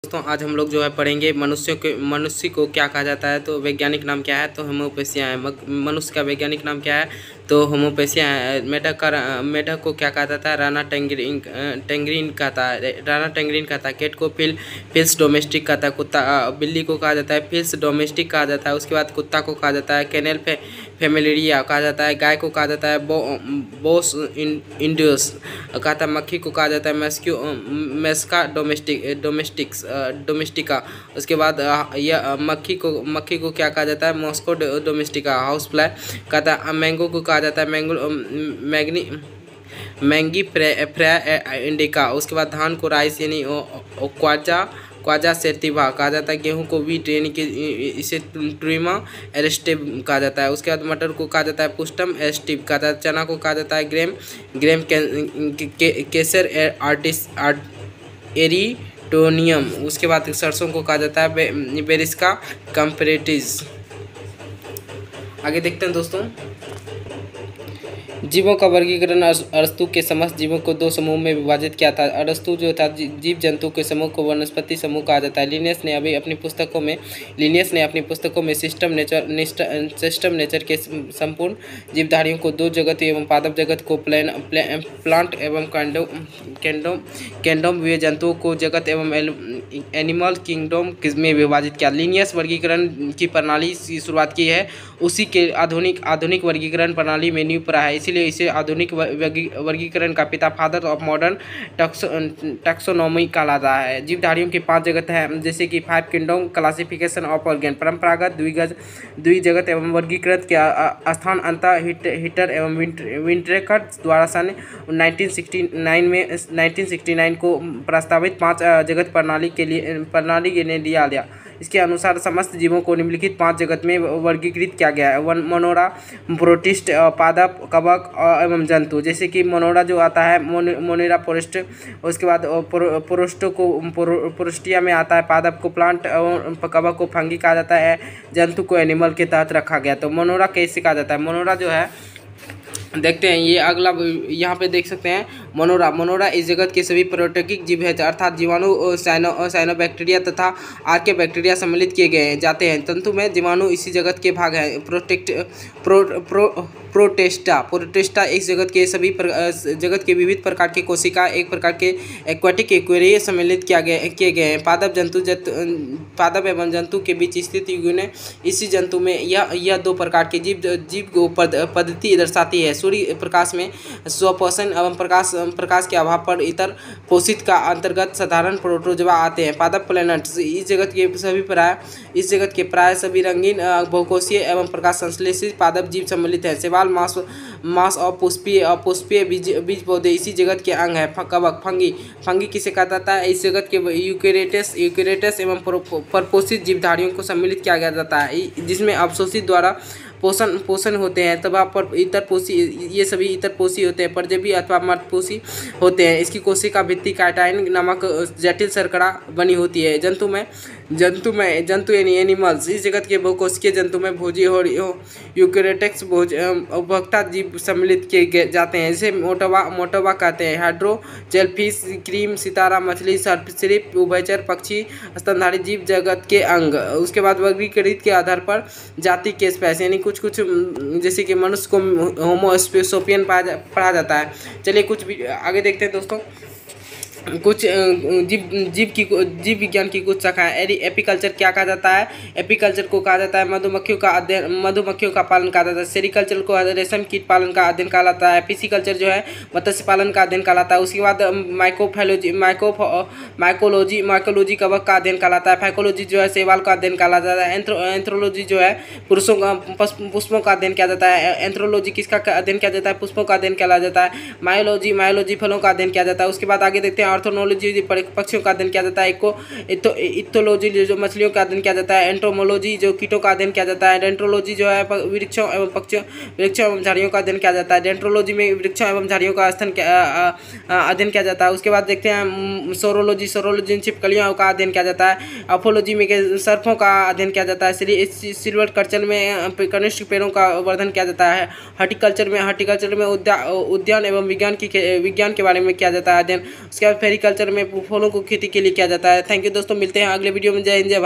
दोस्तों आज हम लोग जो है पढ़ेंगे मनुष्य को क्या कहा जाता है। तो वैज्ञानिक नाम क्या है? तो होम्योपैथिया है। मनुष्य का वैज्ञानिक नाम क्या है? तो होम्योपैथिया है। मेढक को क्या कहा जाता है? राना टेंगरीन कहता है। राना टेंगरीन कहता है। कैट को फिल्स डोमेस्टिक कहता है। कुत्ता बिल्ली को कहा जाता है फिल्स डोमेस्टिक कहा जाता है। उसके बाद कुत्ता को कहा जाता है कैनेल फेमिलिया कहा जाता है। गाय को कहा जाता है बोस इंडियस कहता है। मक्खी को कहा जाता है मेस्का डोमेस्टिका। उसके बाद यह मक्खी को क्या कहा जाता है? Moscow domestica. हाउस फ्लाई कहता है। मैंगो को कहा जाता है मैंगी फ्रेया इंडिका। उसके बाद धान को राइस यानी क्वाजा सेटिवा कहा जाता है। गेहूं को वीट यानी कि इसे ट्रिमा एरेस्टिव कहा जाता है। उसके बाद मटर को कहा जाता है पुस्टम एरेस्टिव कहा जाता है। चना को कहा जाता है ग्रेम केसर एरिटोनियम। उसके बाद सरसों को कहा जाता है बेरिस्का कंपेरेटिस। आगे देखते हैं दोस्तों। जीवों का वर्गीकरण अरस्तु के समस्त जीवों को दो समूह में विभाजित किया था। अरस्तु जो था जीव जंतु के समूह को वनस्पति समूह कहा जाता है। लिनियस ने अपनी पुस्तकों में सिस्टम नेचर के संपूर्ण जीवधारियों को दो जगत एवं पादप जगत को प्लांट एवं कैंडोम वे जंतुओं को जगत एवं एनिमल किंगडम में विभाजित किया। लिनियस वर्गीकरण की प्रणाली की शुरुआत की है उसी के आधुनिक वर्गीकरण प्रणाली में नींव पड़ा है। इसीलिए इसे आधुनिक वर्गीकरण का पिता फादर ऑफ मॉडर्न टैक्सोनॉमी कहलाता है। जीवधारियों की 5 जगत है जैसे कि 5 किंगडम क्लासिफिकेशन ऑफ ऑर्गेन। परंपरागत द्विजगत एवं वर्गीकृत के स्थान अंतः हिटर एवं विंट्रेकर द्वारा सन 1969 को प्रस्तावित 5 जगत प्रणाली के लिए लिया गया। इसके अनुसार समस्त जीवों को निम्नलिखित 5 जगत में वर्गीकृत किया गया है। मनोरा, प्रोटिस्ट, पादप, कवक एवं जंतु। जैसे कि मनोरा जो आता है मोनेरा पोरिस्ट। उसके बाद पोरोस्टो को पोरोस्टिया में आता है। पादप को प्लांट एवं कवक को फंगी कहा जाता है। जंतु को एनिमल के तहत रखा गया। तो मनोरा कैसे कहा जाता है? मनोरा जो है देखते हैं ये अगला यहाँ पे देख सकते हैं। मनोरा इस जगत के सभी प्रोटोटिक जीव है अर्थात जीवाणु साइनोबैक्टीरिया तथा आर्के बैक्टीरिया सम्मिलित किए जाते हैं। तंतु में जीवाणु इसी जगत के भाग हैं। प्रोटेस्टा इस जगत के विविध प्रकार के कोशिका एक प्रकार के एक्वाटिक एक्वेरिया सम्मिलित किए गए हैं। पादप एवं जंतु के बीच स्थित युग्म इसी जंतु में यह 2 प्रकार के जीव को पद्धति दर्शाती है। सूर्य प्रकाश में स्वपोषण एवं प्रकाश के अभाव पर इतर पोषित का अंतर्गत साधारण प्रोटोजोआ आते हैं। पादप प्लैनेट्स इस जगत के प्राय सभी रंगीन बहुकोषीय एवं प्रकाश संश्लेषित पादप जीव सम्मिलित हैं। शैवाल मांस और पुष्पीय बीज पौधे इसी जगत के अंग है। कवक फंगी किसे कहा जाता है? इस जगत के यूकेरेटस एवं परपोषित जीवधारियों को सम्मिलित किया जाता है जिसमें अवशोषित द्वारा पोषण होते हैं। तब पर ये सभी इतरपोषी होते हैं। परजीवी अथवा मर्दपोषी होते हैं। इसकी कोशिका भित्ति काइटाइन नामक जटिल शर्करा बनी होती है। जंतु यानी एनिमल्स इस जगत के बहुकोशिकीय जंतु में भोजी और यूकेरेटिक्स उपभोक्ता जीव सम्मिलित किए जाते हैं। इसे मोटोवा कहते हैं। हाइड्रो जेलफिश, क्रीम, सितारा मछली, सरीप, उभयचर पक्षी, स्तनधारी जीव जगत के अंग। उसके बाद वर्गीकृत के आधार पर जाति के स्पेस यानी कुछ जैसे कि मनुष्य को होमोसेपियन पढ़ा जाता है। चलिए कुछ भी आगे देखते हैं दोस्तों। कुछ जीव विज्ञान की कुछ शाखाएं। एपीकल्चर क्या कहा जाता है? एपीकल्चर को कहा जाता है मधुमक्खियों का पालन कहा जाता है। सेरिकल्चर को रेशम कीट पालन का अध्ययन कहलाता है। पिसिकल्चर जो है मत्स्य पालन का अध्ययन कहलाता है। उसके बाद माइकोलॉजी कवक का अध्ययन कहलाता है। फाइकोलॉजी जो है शैवाल का अध्ययन कहलाता है। एंथ्रोलॉजी जो है पुष्पों का अध्ययन किया जाता है। एंथ्रोलॉजी किसका अध्ययन किया जाता है? पुष्पों का अध्ययन किया जाता है। मायोलॉजी फलों का अध्ययन किया जाता है। उसके बाद आगे देखते हैं ऑर्थोनोलॉजी पक्षियों का अध्ययन किया जाता है। इथोलॉजी जो मछलियों का अध्ययन किया जाता है। एंटोमोलॉजी जो कीटों का अध्ययन किया जाता है। डेंट्रोलॉजी जो है वृक्षों एवं झाड़ियों का अध्ययन किया जाता है। डेंट्रोलॉजी में वृक्षों एवं झाड़ियों का अध्ययन किया जाता है। उसके बाद देखते हैं सोरोलॉजी छिपकलियों का अध्ययन किया जाता है। अपोलॉजी में सर्पों का अध्ययन किया जाता है। सिल्वर कल्चर में कनिष्ठ पेड़ों का वर्धन किया जाता है। हॉर्टिकल्चर में उद्यान एवं विज्ञान के बारे में किया जाता है अध्ययन। उसके बाद एग्रीकल्चर में फलों को खेती के लिए किया जाता है। थैंक यू दोस्तों, मिलते हैं अगले वीडियो में। जय हिंद जय भारत।